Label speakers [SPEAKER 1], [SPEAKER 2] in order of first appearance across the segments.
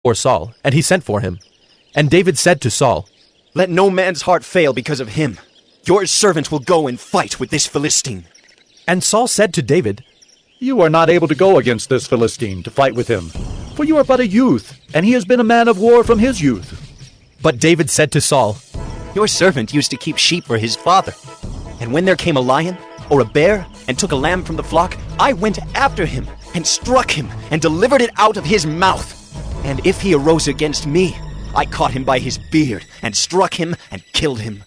[SPEAKER 1] for Saul, and he sent for him. And David said to Saul,
[SPEAKER 2] "Let no man's heart fail because of him. Your servant will go and fight with this Philistine."
[SPEAKER 1] And Saul said to David,
[SPEAKER 3] "You are not able to go against this Philistine to fight with him, for you are but a youth, and he has been a man of war from his youth."
[SPEAKER 1] But David said to Saul,
[SPEAKER 2] "Your servant used to keep sheep for his father. And when there came a lion or a bear and took a lamb from the flock, I went after him and struck him and delivered it out of his mouth. And if he arose against me, I caught him by his beard and struck him and killed him.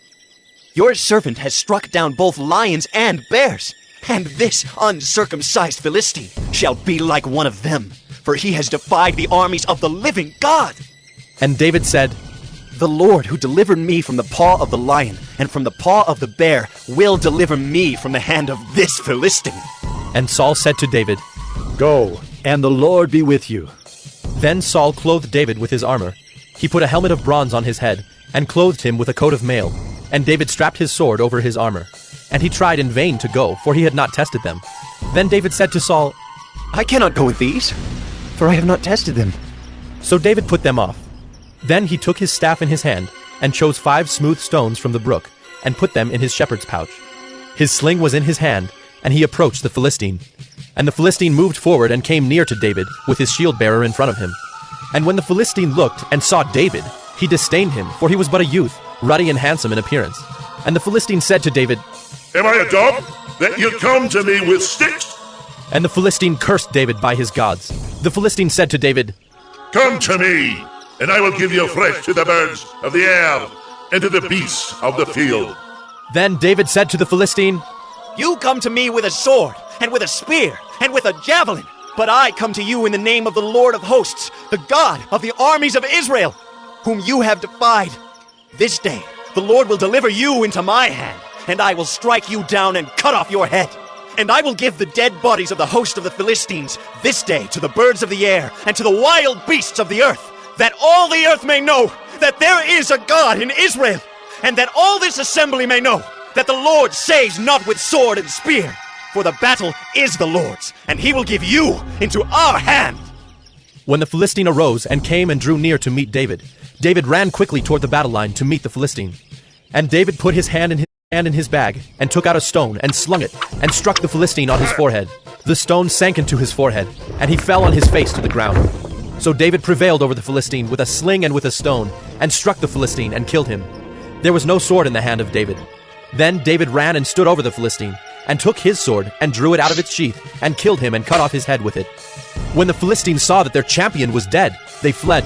[SPEAKER 2] Your servant has struck down both lions and bears, and this uncircumcised Philistine shall be like one of them, for he has defied the armies of the living God."
[SPEAKER 1] And David said,
[SPEAKER 2] "The Lord who delivered me from the paw of the lion and from the paw of the bear will deliver me from the hand of this Philistine."
[SPEAKER 1] And Saul said to David,
[SPEAKER 3] "Go, and the Lord be with you."
[SPEAKER 1] Then Saul clothed David with his armor. He put a helmet of bronze on his head, and clothed him with a coat of mail. And David strapped his sword over his armor. And he tried in vain to go, for he had not tested them. Then David said to Saul,
[SPEAKER 2] "I cannot go with these, for I have not tested them."
[SPEAKER 1] So David put them off. Then he took his staff in his hand, and chose 5 smooth stones from the brook, and put them in his shepherd's pouch. His sling was in his hand, and he approached the Philistine. And the Philistine moved forward and came near to David, with his shield-bearer in front of him. And when the Philistine looked and saw David, he disdained him, for he was but a youth, ruddy and handsome in appearance. And the Philistine said to David,
[SPEAKER 4] "Am I a dog, that you come to me with sticks?"
[SPEAKER 1] And the Philistine cursed David by his gods. The Philistine said to David,
[SPEAKER 4] "Come to me, and I will give you flesh to the birds of the air, and to the beasts of the field."
[SPEAKER 1] Then David said to the Philistine,
[SPEAKER 2] "You come to me with a sword, and with a spear, and with a javelin, but I come to you in the name of the Lord of hosts, the God of the armies of Israel, whom you have defied. This day the Lord will deliver you into my hand, and I will strike you down and cut off your head. And I will give the dead bodies of the host of the Philistines this day to the birds of the air and to the wild beasts of the earth, that all the earth may know that there is a God in Israel, and that all this assembly may know that the Lord saves not with sword and spear, for the battle is the Lord's, and he will give you into our hand."
[SPEAKER 1] When the Philistine arose and came and drew near to meet David, David ran quickly toward the battle line to meet the Philistine. And David put his hand in his bag, and took out a stone, and slung it, and struck the Philistine on his forehead. The stone sank into his forehead, and he fell on his face to the ground. So David prevailed over the Philistine with a sling and with a stone, and struck the Philistine and killed him. There was no sword in the hand of David. Then David ran and stood over the Philistine, and took his sword, and drew it out of its sheath, and killed him and cut off his head with it. When the Philistines saw that their champion was dead, they fled.